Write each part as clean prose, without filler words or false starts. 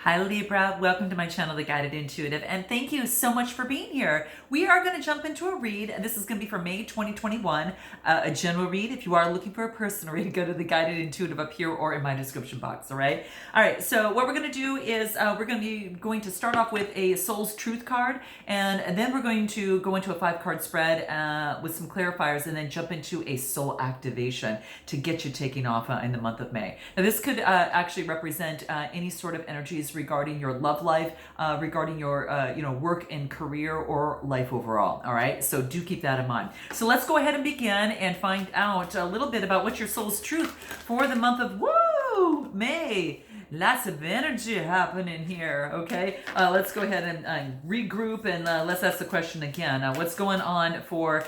Hi Libra, welcome to my channel, The Guided Intuitive, and thank you so much for being here. We are going to jump into a read, and this is going to be for May 2021, a general read. If you are looking for a personal read, go to The Guided Intuitive up here or in my description box, all right? All right, so what we're going to do is we're going to start off with a Soul's Truth card, and then we're going to go into a 5-card spread with some clarifiers, and then jump into a soul activation to get you taking off in the month of May. Now this could actually represent any sort of energies regarding your love life, regarding your work and career or life overall. All right, so do keep that in mind. So let's go ahead and begin and find out a little bit about what's your soul's truth for the month of May. Lots of energy happening here, okay? Let's go ahead and regroup and let's ask the question again. What's going on for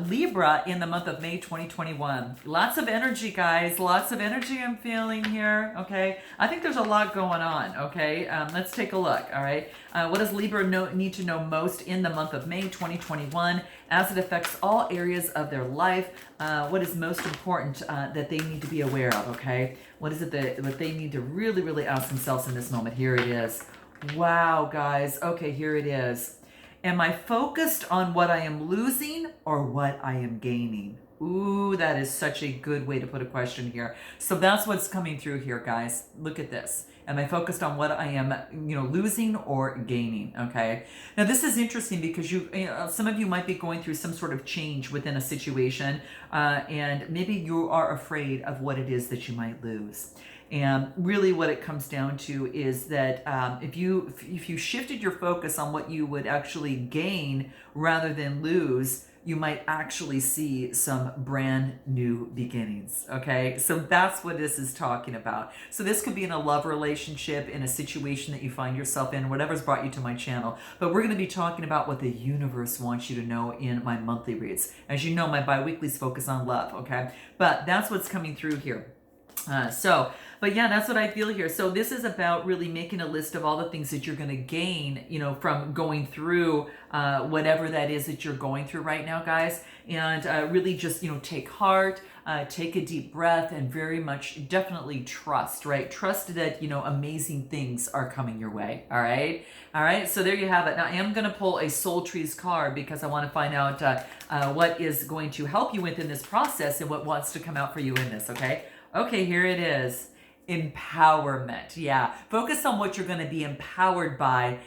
Libra in the month of May 2021? Lots of energy, guys. Lots of energy I'm feeling here, okay? I think there's a lot going on, okay? Let's take a look, all right? What does Libra need to know most in the month of May 2021 as it affects all areas of their life? What is most important that they need to be aware of, okay? What is it that they need to really ask themselves in this moment? Here it is. Wow, guys. Okay, here it is. Am I focused on what I am losing or what I am gaining? Ooh, that is such a good way to put a question here. So that's what's coming through here, guys. Look at this. Am I focused on what I am, losing or gaining? Okay. Now this is interesting because some of you might be going through some sort of change within a situation, and maybe you are afraid of what it is that you might lose. And really what it comes down to is that if you shifted your focus on what you would actually gain rather than lose, you might actually see some brand new beginnings, okay? So that's what this is talking about. So this could be in a love relationship, in a situation that you find yourself in, whatever's brought you to my channel. But we're going to be talking about what the universe wants you to know in my monthly reads. As you know, my bi-weeklies focus on love, okay? But that's what's coming through here. But yeah, that's what I feel here. So this is about really making a list of all the things that you're going to gain, from going through whatever that is that you're going through right now, guys. And really just, take heart, take a deep breath, and very much definitely trust, right? Trust that, amazing things are coming your way. All right. All right. So there you have it. Now I am going to pull a Soul Trees card because I want to find out what is going to help you within this process and what wants to come out for you in this. Okay. Okay, here it is. Empowerment. Yeah. Focus on what you're going to be empowered by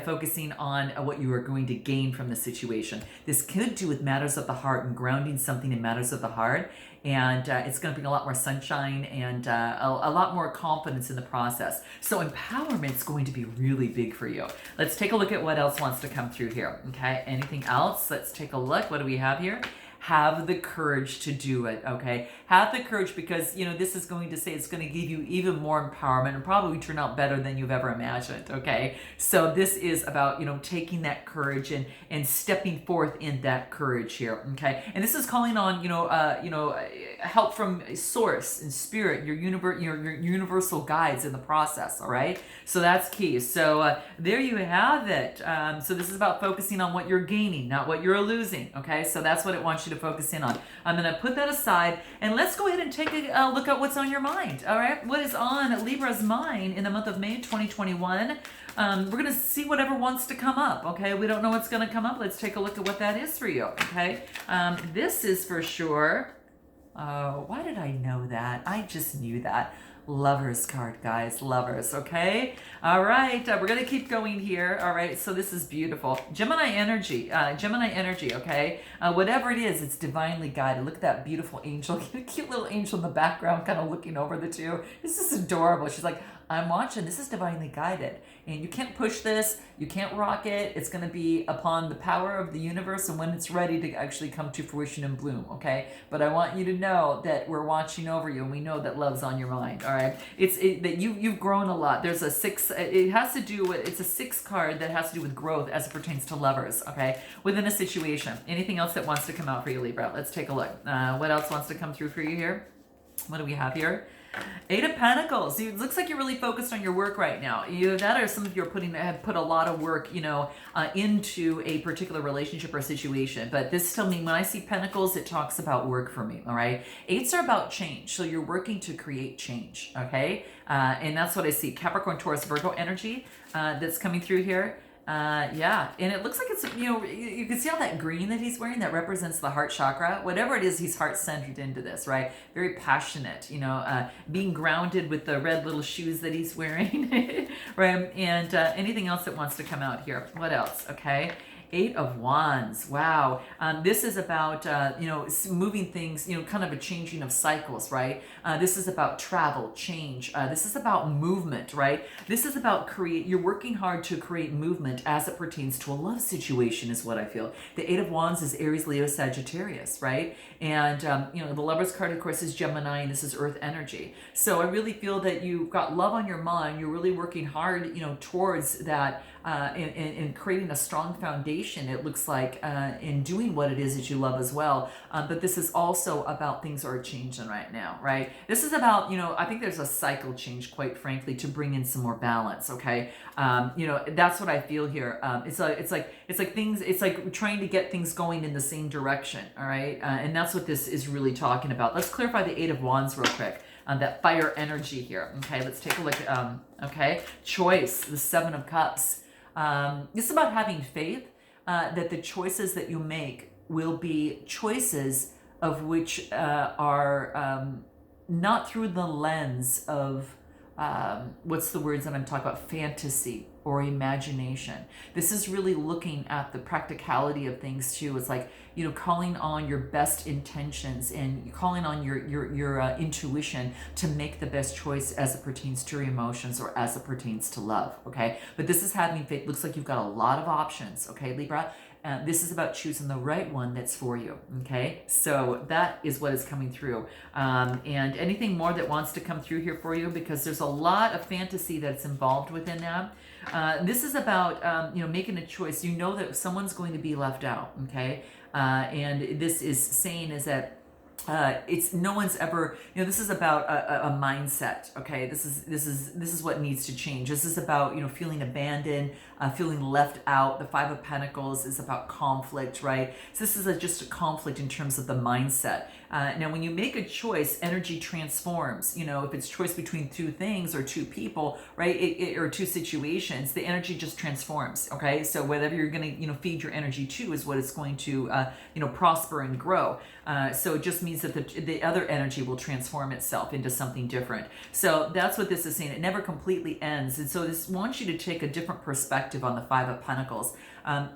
focusing on what you are going to gain from the situation. This could do with matters of the heart and grounding something in matters of the heart. And it's going to bring a lot more sunshine and a lot more confidence in the process. So empowerment is going to be really big for you. Let's take a look at what else wants to come through here. Okay. Anything else? Let's take a look. What do we have here? Have the courage to do it, okay? Have the courage because, this is going to say it's going to give you even more empowerment and probably turn out better than you've ever imagined, okay? So this is about, taking that courage and stepping forth in that courage here, okay? And this is calling on, help from source and spirit, your universal guides in the process, all right? So that's key. So there you have it. So this is about focusing on what you're gaining, not what you're losing, okay? So that's what it wants you to focus in on. I'm going to put that aside and let's go ahead and take a look at what's on your mind. All right, what is on Libra's mind in the month of May 2021? We're going to see whatever wants to come up. Okay, we don't know what's going to come up. Let's take a look at what that is for you. Okay, this is for sure. Why did I know that? I just knew that. Lovers card, guys. Lovers, okay? All right, we're going to keep going here. All right, so this is beautiful. Gemini energy, okay? Whatever it is, it's divinely guided. Look at that beautiful angel, cute little angel in the background kind of looking over the two. This is adorable. She's like, I'm watching. This is divinely guided. And you can't push this. You can't rock it. It's going to be upon the power of the universe and when it's ready to actually come to fruition and bloom, okay? But I want you to know that we're watching over you and we know that love's on your mind, all right? That you've grown a lot. There's a 6, it has to do with, it's a 6 card that has to do with growth as it pertains to lovers, okay? Within a situation. Anything else that wants to come out for you, Libra? Let's take a look. What else wants to come through for you here? What do we have here? Eight of Pentacles. It looks like you're really focused on your work right now. You that or some of you are have put a lot of work, into a particular relationship or situation. But this tell me when I see Pentacles, it talks about work for me. All right. Eights are about change, so you're working to create change. Okay, and that's what I see. Capricorn, Taurus, Virgo energy that's coming through here. Yeah, and it looks like it's, you can see all that green that he's wearing that represents the heart chakra. Whatever it is, he's heart centered into this, right? Very passionate, being grounded with the red little shoes that he's wearing, right? And anything else that wants to come out here. What else? Okay. Eight of Wands. Wow. This is about, moving things, kind of a changing of cycles, right? This is about travel, change. This is about movement, right? This is about you're working hard to create movement as it pertains to a love situation is what I feel. The Eight of Wands is Aries, Leo, Sagittarius, right? And, the Lover's card, of course, is Gemini, and this is Earth energy. So I really feel that you've got love on your mind. You're really working hard, towards that, in creating a strong foundation, it looks like, in doing what it is that you love as well. But this is also about things are changing right now, right? This is about, I think there's a cycle change, quite frankly, to bring in some more balance, okay? That's what I feel here. It's like trying to get things going in the same direction, all right? And that's what this is really talking about. Let's clarify the Eight of Wands real quick. That fire energy here. Okay, let's take a look at, choice, the Seven of Cups. This is about having faith that the choices that you make will be choices of which are not through the lens of what's the words that I'm talking about? Fantasy or imagination. This is really looking at the practicality of things too. It's like, calling on your best intentions and calling on your intuition to make the best choice as it pertains to your emotions or as it pertains to love, okay? But this is having faith. Looks like you've got a lot of options, okay, Libra? This is about choosing the right one that's for you, okay? So that is what is coming through. And anything more that wants to come through here for you, because there's a lot of fantasy that's involved within that. This is about, making a choice. You know that someone's going to be left out, okay? And this is saying is that it's no one's ever, this is about a mindset, okay? This is what needs to change. This is about, feeling abandoned, feeling left out. The Five of Pentacles is about conflict, right? So this is just a conflict in terms of the mindset. Now, when you make a choice, energy transforms. If it's choice between two things or two people, right, or two situations, the energy just transforms, okay? So whatever you're going to, feed your energy to is what it's going to, prosper and grow. So it just means that the other energy will transform itself into something different. So that's what this is saying. It never completely ends. And so this wants you to take a different perspective on the Five of Pentacles.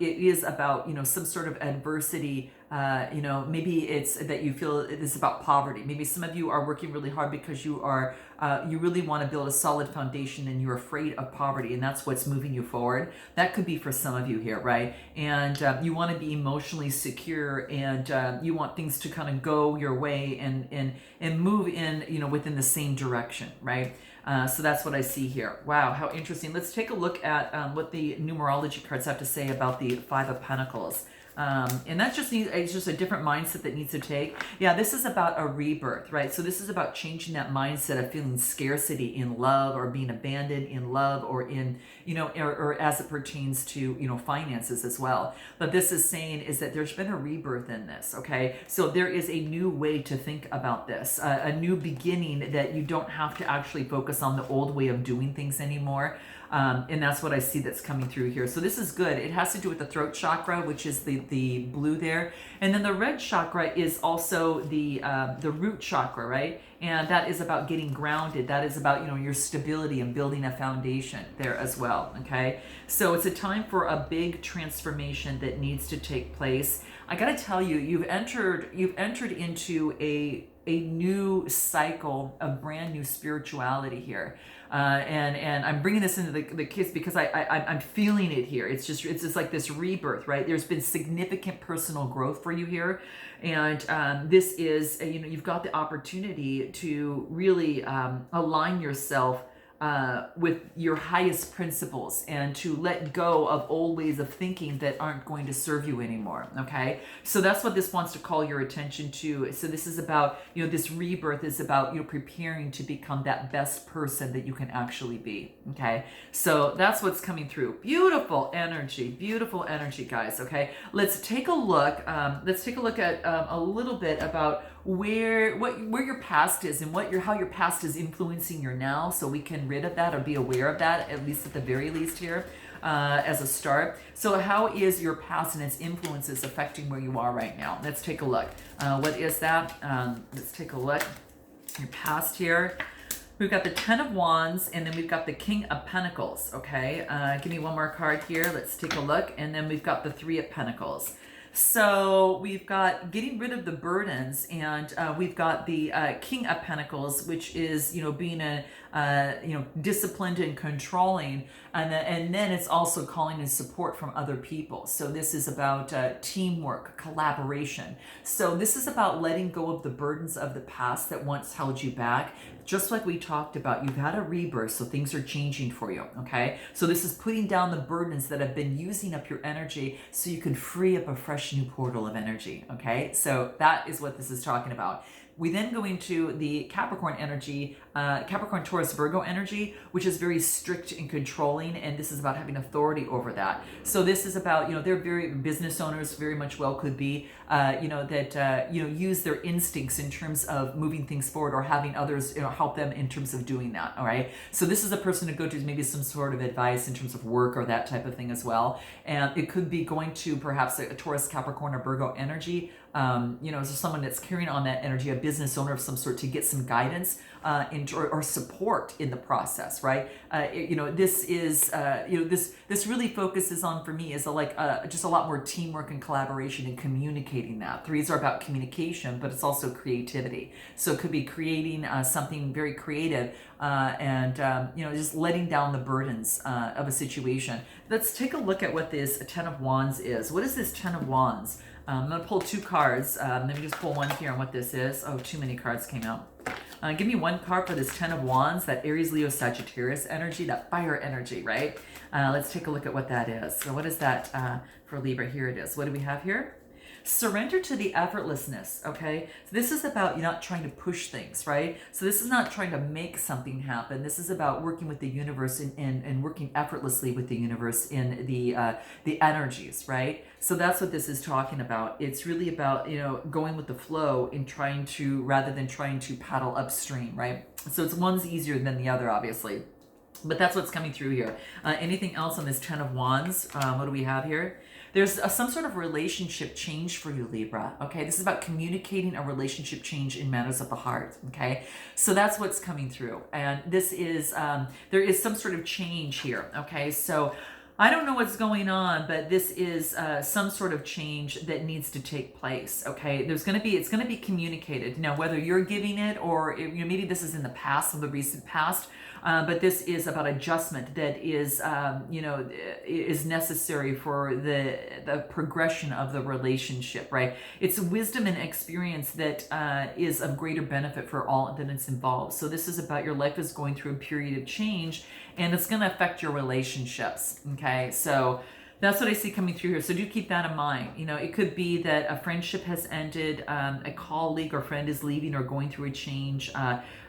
It is about, some sort of adversity. Maybe it's that you feel it's about poverty. Maybe some of you are working really hard because you really want to build a solid foundation and you're afraid of poverty, and that's what's moving you forward. That could be for some of you here, right? And you want to be emotionally secure, and you want things to kind of go your way and move in, within the same direction, right? So that's what I see here. Wow, how interesting. Let's take a look at what the numerology cards have to say about the Five of Pentacles. And that's it's just a different mindset that needs to take. Yeah, this is about a rebirth, right? So this is about changing that mindset of feeling scarcity in love or being abandoned in love or in, or as it pertains to, finances as well. But this is saying is that there's been a rebirth in this, okay? So there is a new way to think about this, a new beginning that you don't have to actually focus on the old way of doing things anymore. And that's what I see that's coming through here. So this is good. It has to do with the throat chakra, which is the blue there. And then the red chakra is also the root chakra, right? And that is about getting grounded. That is about, your stability and building a foundation there as well, okay? So it's a time for a big transformation that needs to take place. I got to tell you, you've entered into a new cycle of brand new spirituality here. And I'm bringing this into the kids because I'm feeling it here. It's just like this rebirth, right? There's been significant personal growth for you here. And this is, you've got the opportunity to really align yourself with your highest principles, and to let go of old ways of thinking that aren't going to serve you anymore. Okay, so that's what this wants to call your attention to. So this is about, this rebirth is about preparing to become that best person that you can actually be. Okay, so that's what's coming through. Beautiful energy, guys. Okay, let's take a look. Let's take a look at a little bit about where your past is, and how your past is influencing your now, so we can rid of that or be aware of that, at least at the very least here, as a start. So how is your past and its influences affecting where you are right now? Let's take a look. What is that? Let's take a look. Your past here. We've got the Ten of Wands, and then we've got the King of Pentacles. Okay, give me one more card here. Let's take a look. And then we've got the Three of Pentacles. So we've got getting rid of the burdens, and we've got the King of Pentacles, which is being disciplined and controlling, and then it's also calling in support from other people. So this is about teamwork, collaboration. So this is about letting go of the burdens of the past that once held you back. Just like we talked about, you've had a rebirth, so things are changing for you, okay? So this is putting down the burdens that have been using up your energy, so you can free up a fresh new portal of energy, okay? So that is what this is talking about. We then go into the Capricorn energy, Capricorn, Taurus, Virgo energy, which is very strict and controlling, and this is about having authority over that. So this is about, they're very business owners, very much well could be, that use their instincts in terms of moving things forward, or having others, help them in terms of doing that. All right. So this is a person to go to maybe some sort of advice in terms of work or that type of thing as well. And it could be going to perhaps a Taurus, Capricorn, or Virgo energy. So someone that's carrying on that energy, a business owner of some sort, to get some guidance or support in the process, right? This is, this really focuses on, for me, is just a lot more teamwork and collaboration and communicating that. Threes are about communication, but it's also creativity. So it could be creating something very creative and just letting down the burdens of a situation. Let's take a look at what this Ten of Wands is. What is this Ten of Wands? I'm going to pull two cards. Let me just pull one here on what this is. Oh, too many cards came out. Give me one card for this Ten of Wands, that Aries, Leo, Sagittarius energy, that fire energy, right? Let's take a look at what that is. So what is that for Libra? Here it is. What do we have here? Surrender to the effortlessness, okay? So this is about you not trying to push things, right? So this is not trying to make something happen. This is about working with the universe and working effortlessly with the universe in the energies, right? So that's what this is talking about. It's really about, going with the flow and rather than trying to paddle upstream, right? So it's one's easier than the other, obviously. But that's what's coming through here. Anything else on this Ten of Wands? What do we have here? There's some sort of relationship change for you, Libra, okay? This is about communicating a relationship change in matters of the heart, okay? So that's what's coming through. And this is, there is some sort of change here, okay? So I don't know what's going on, but this is some sort of change that needs to take place, okay? It's going to be communicated. Now, whether you're giving it or, maybe this is in the past, in the recent past, but this is about adjustment that is, is necessary for the progression of the relationship, right? It's wisdom and experience that is of greater benefit for all that it's involved. So this is about your life is going through a period of change, and it's going to affect your relationships, okay? So that's what I see coming through here. So do keep that in mind. It could be that a friendship has ended, a colleague or friend is leaving or going through a change.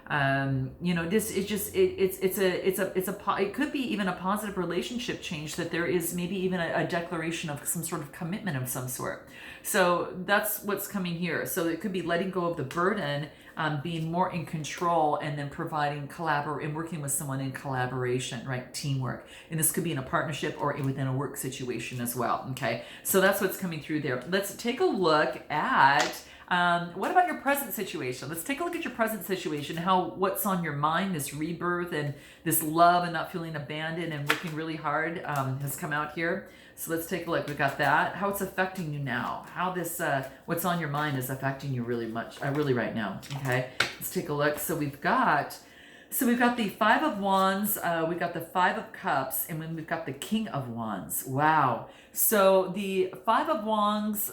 This is just it could be even a positive relationship change, that there is maybe even a declaration of some sort of commitment of some sort. So that's what's coming here. So it could be letting go of the burden, being more in control, and then providing and working with someone in collaboration, right? Teamwork. And this could be in a partnership or within a work situation as well. Okay. So that's what's coming through there. Let's take a look at what about your present situation? Let's take a look at your present situation, what's on your mind, this rebirth and this love and not feeling abandoned and working really hard has come out here. So let's take a look. We've got that, how it's affecting you now, how this, what's on your mind is affecting you really right now. Okay, let's take a look. So we've got So we've got the Five of Wands, we've got the Five of Cups, and then we've got the King of Wands. Wow. So the Five of Wands,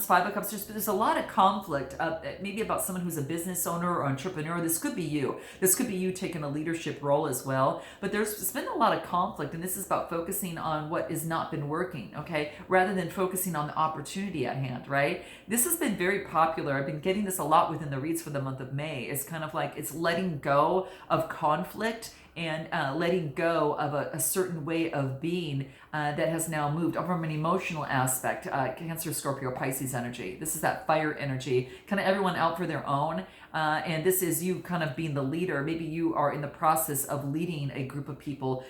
Five of Cups, there's a lot of conflict, maybe about someone who's a business owner or entrepreneur. This could be you. This could be you taking a leadership role as well. But there's been a lot of conflict, and this is about focusing on what has not been working, okay, rather than focusing on the opportunity at hand, right? This has been very popular. I've been getting this a lot within the reads for the month of May. It's kind of like it's letting go of conflict and letting go of a certain way of being that has now moved from an emotional aspect. Cancer, Scorpio, Pisces energy. This is that fire energy, kind of everyone out for their own. And this is you kind of being the leader. Maybe you are in the process of leading a group of people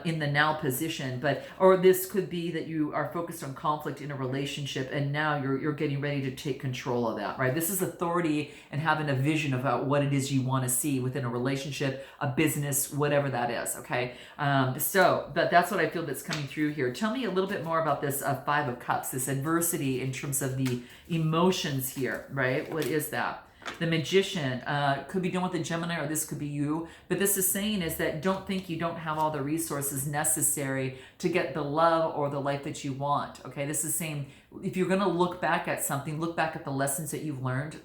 in the now position, or this could be that you are focused on conflict in a relationship and now you're getting ready to take control of that, right? This is authority and having a vision about what it is you want to see within a relationship, a business, whatever that is, okay? But that's what I feel that's coming through here. Tell me a little bit more about this Five of Cups, this adversity in terms of the emotions here, right? What is that? The Magician could be dealing with a Gemini, or this could be you. But this is saying is that don't think you don't have all the resources necessary to get the love or the life that you want. Okay, this is saying if you're going to look back at something, look back at the lessons that you've learned.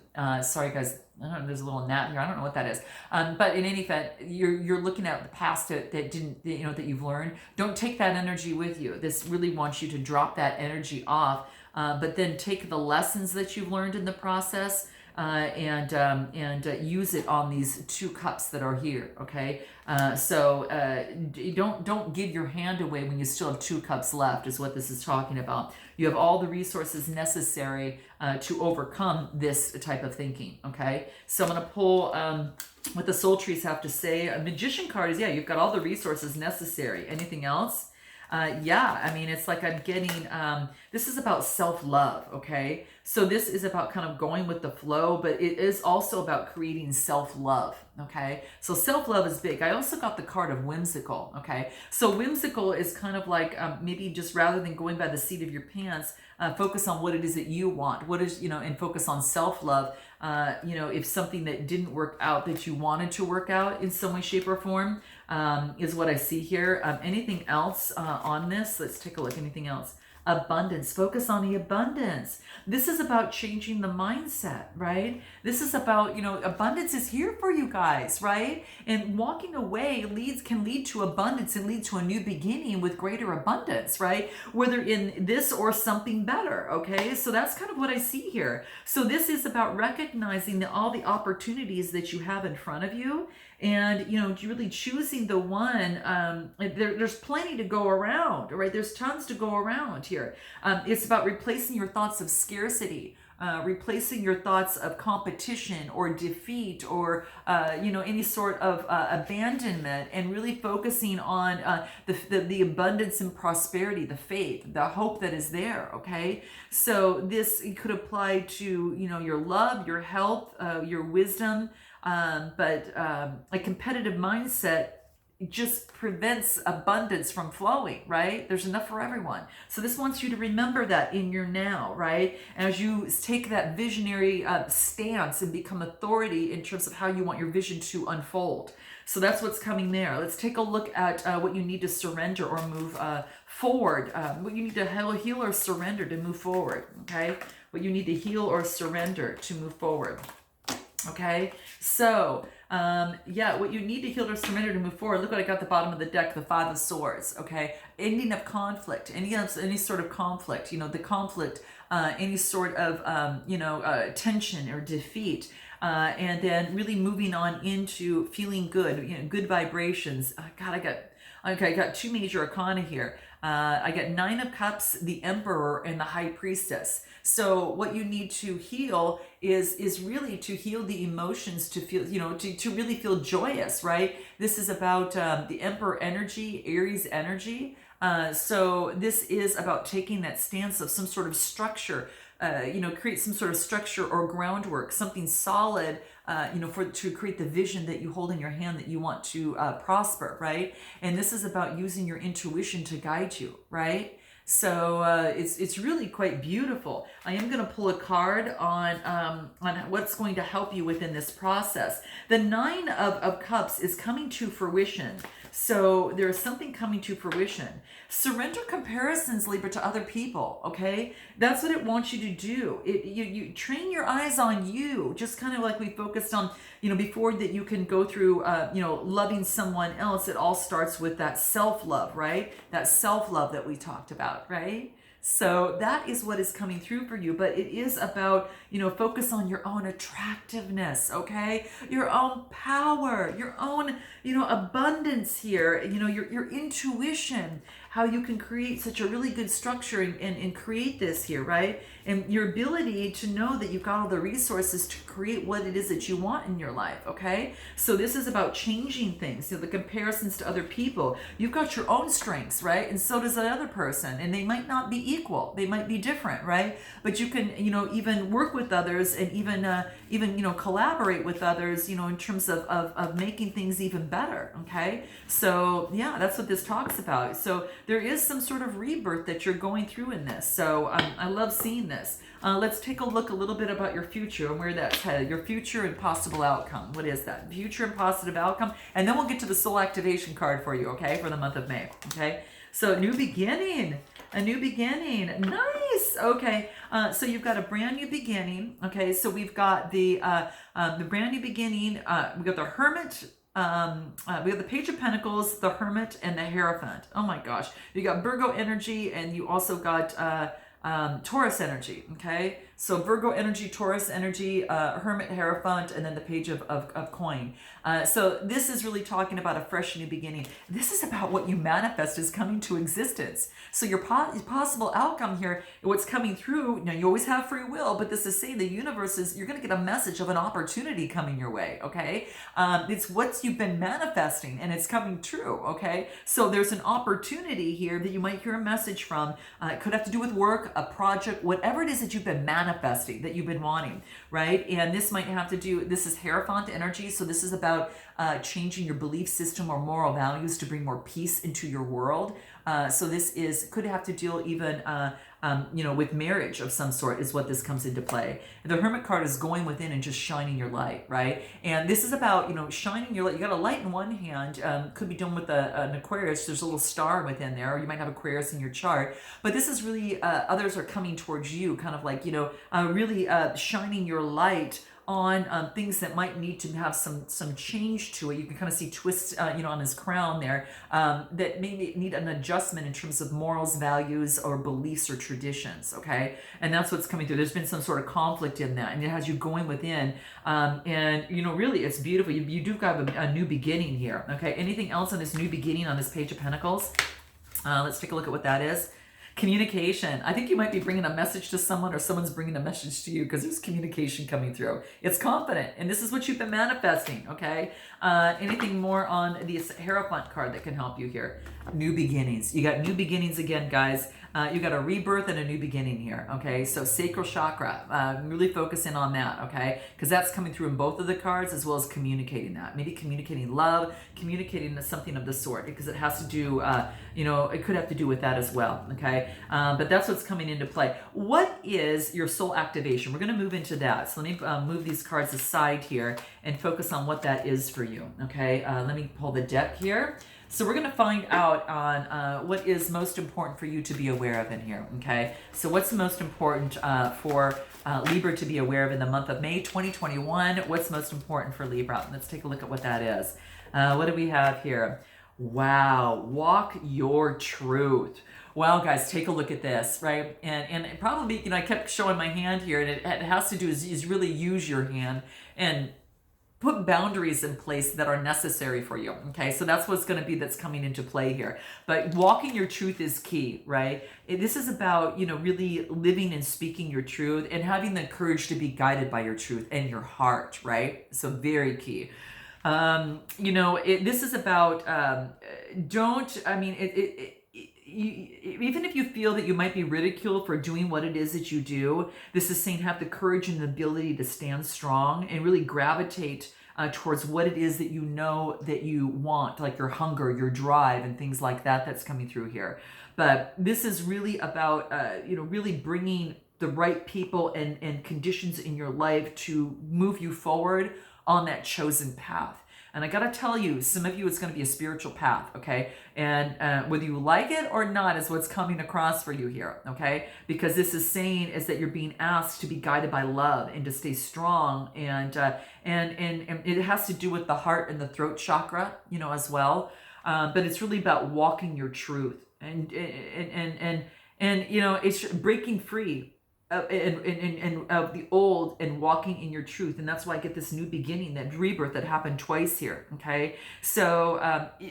Sorry, guys. I don't know. There's a little gnat here. I don't know what that is. But in any event, you're looking at the past that didn't, that you've learned. Don't take that energy with you. This really wants you to drop that energy off, but then take the lessons that you've learned in the process. And use it on these two cups that are here, okay? Don't give your hand away when you still have two cups left, is what this is talking about. You have all the resources necessary to overcome this type of thinking, okay? So I'm going to pull what the soul trees have to say. A Magician card is, yeah, you've got all the resources necessary. Anything else? Yeah, I mean, it's like I'm getting, this is about self-love, okay? So this is about kind of going with the flow, but it is also about creating self-love, okay? So self-love is big. I also got the card of whimsical, okay? So whimsical is kind of like maybe just rather than going by the seat of your pants, focus on what it is that you want. What is, and focus on self-love. If something that didn't work out that you wanted to work out in some way, shape, or form, is what I see here. Anything else on this? Let's take a look. Anything else? Abundance. Focus on the abundance. This is about changing the mindset, right? This is about, abundance is here for you guys, right? And walking away can lead to abundance and lead to a new beginning with greater abundance, right? Whether in this or something better, okay? So that's kind of what I see here. So this is about recognizing all the opportunities that you have in front of you, and really choosing the one. There's plenty to go around, right? There's tons to go around here. It's about replacing your thoughts of scarcity, replacing your thoughts of competition or defeat or any sort of abandonment, and really focusing on the abundance and prosperity, the faith, the hope that is there. Okay, so this could apply to your love, your health, your wisdom. But a competitive mindset just prevents abundance from flowing, right? There's enough for everyone. So this wants you to remember that in your now, right? As you take that visionary stance and become authority in terms of how you want your vision to unfold. So that's what's coming there. Let's take a look at what you need to surrender or move forward. What you need to heal or surrender to move forward, okay? What you need to heal or surrender to move forward. Okay, so what you need to heal or surrender to move forward. Look what I got at the bottom of the deck, the Five of Swords. Okay, ending of conflict, any sort of conflict. The conflict, any sort of tension or defeat, and then really moving on into feeling good, good vibrations. I got two major arcana here. I got Nine of Cups, the Emperor, and the High Priestess. So what you need to heal is really to heal the emotions, to feel, to really feel joyous, right? This is about the Emperor energy, Aries energy. So this is about taking that stance of some sort of structure, create some sort of structure or groundwork, something solid, to create the vision that you hold in your hand that you want to prosper, right? And this is about using your intuition to guide you, right? So it's really quite beautiful. I am going to pull a card on what's going to help you within this process. The Nine of Cups is coming to fruition. So there's something coming to fruition. Surrender comparisons, Libra, to other people, okay? That's what it wants you to do. You train your eyes on you, just kind of like we focused on, before that you can go through, loving someone else. It all starts with that self-love, right? That self-love that we talked about, right? So that is what is coming through for you, but it is about, focus on your own attractiveness, okay? Your own power, your own, abundance here, your intuition, how you can create such a really good structure and create this here, right? And your ability to know that you've got all the resources to create what it is that you want in your life, okay? So this is about changing things, the comparisons to other people. You've got your own strengths, right? And so does that other person, and they might not be equal. They might be different, right? But you can, even work with others and even collaborate with others, in terms of making things even better, okay? So yeah, that's what this talks about. So there is some sort of rebirth that you're going through in this. So I love seeing this. Let's take a look a little bit about your future and where that's headed. Your future and possible outcome. What is that? Future and positive outcome. And then we'll get to the soul activation card for you, okay? For the month of May, okay? So new beginning. A new beginning. Nice. Okay. So you've got a brand new beginning. Okay. So we've got the brand new beginning. We've got the Hermit. We have the Page of Pentacles, the Hermit, and the Hierophant. Oh my gosh. You got Virgo energy, and you also got Taurus energy. Okay. So Virgo energy, Taurus energy, Hermit, Hierophant, and then the Page of Coin. So this is really talking about a fresh new beginning. This is about what you manifest is coming to existence. So your possible outcome here, what's coming through, you always have free will, but this is saying the universe is, you're going to get a message of an opportunity coming your way, okay? It's what you've been manifesting, and it's coming true, okay? So there's an opportunity here that you might hear a message from. It could have to do with work, a project, whatever it is that you've been manifesting, that you've been wanting, right? And this might have to do, this is Hierophant energy, so this is about changing your belief system or moral values to bring more peace into your world. So this could have to deal even, with marriage of some sort is what this comes into play. The Hermit card is going within and just shining your light, right? And this is about, shining your light. You got a light in one hand, could be done with an Aquarius. There's a little star within there, or you might have Aquarius in your chart. But this is really, others are coming towards you, kind of like, really shining your light on things that might need to have some change to it. You can kind of see twists, on his crown there, that may need an adjustment in terms of morals, values, or beliefs or traditions, okay? And that's what's coming through. There's been some sort of conflict in that, and it has you going within, and, really, it's beautiful. You do have a new beginning here, okay? Anything else on this new beginning on this Page of Pentacles? Let's take a look at what that is. Communication. I think you might be bringing a message to someone, or someone's bringing a message to you, because there's communication coming through. It's confident, and this is what you've been manifesting, okay? Anything more on this Hierophant card that can help you here? New beginnings. You got new beginnings again, guys. You got a rebirth and a new beginning here, okay? So sacral chakra, really focus in on that, okay? Because that's coming through in both of the cards, as well as communicating that. Maybe communicating love, communicating something of the sort, because it has to do, it could have to do with that as well, okay? But that's what's coming into play. What is your soul activation? We're going to move into that. So let me move these cards aside here and focus on what that is for you, okay? Let me pull the deck here. So we're going to find out on what is most important for you to be aware of in here, okay? So what's most important for Libra to be aware of in the month of May 2021? What's most important for Libra? Let's take a look at what that is. What do we have here? Wow, walk your truth. Well, guys, take a look at this, right? And it probably, I kept showing my hand here, and it has to do is really use your hand and put boundaries in place that are necessary for you, okay? So that's what's going to be that's coming into play here. But walking your truth is key, right? This is about, really living and speaking your truth and having the courage to be guided by your truth and your heart, right? So very key. This is about, even if you feel that you might be ridiculed for doing what it is that you do, this is saying have the courage and the ability to stand strong and really gravitate towards what it is that you know that you want, like your hunger, your drive, and things like that that's coming through here. But this is really about, really bringing the right people and conditions in your life to move you forward on that chosen path. And I gotta tell you, some of you, it's gonna be a spiritual path, okay? And whether you like it or not is what's coming across for you here, okay? Because this is saying is that you're being asked to be guided by love and to stay strong, and it has to do with the heart and the throat chakra, as well. But it's really about walking your truth and it's breaking free of the old and walking in your truth. And that's why I get this new beginning, that rebirth that happened twice here, okay? So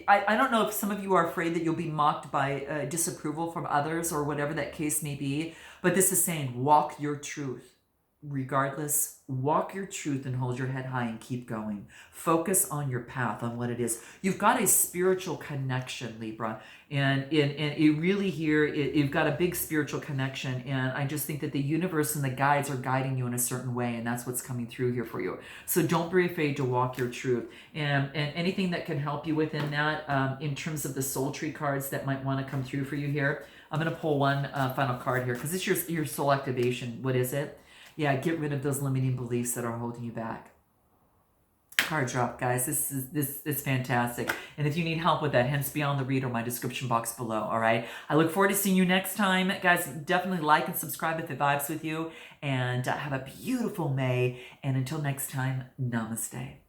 I don't know if some of you are afraid that you'll be mocked by disapproval from others or whatever that case may be, but this is saying walk your truth. Regardless, walk your truth and hold your head high and keep going. Focus on your path, on what it is. You've got a spiritual connection, Libra, and it really here, you've got a big spiritual connection, and I just think that the universe and the guides are guiding you in a certain way, and that's what's coming through here for you. So don't be afraid to walk your truth, and anything that can help you within that, in terms of the soul tree cards that might want to come through for you here. I'm going to pull one final card here, because it's your soul activation. What is it? Yeah, get rid of those limiting beliefs that are holding you back. Card drop, guys. This is fantastic. And if you need help with that, hence beyond the read or my description box below, all right? I look forward to seeing you next time. Guys, definitely like and subscribe if it vibes with you. And have a beautiful May. And until next time, namaste.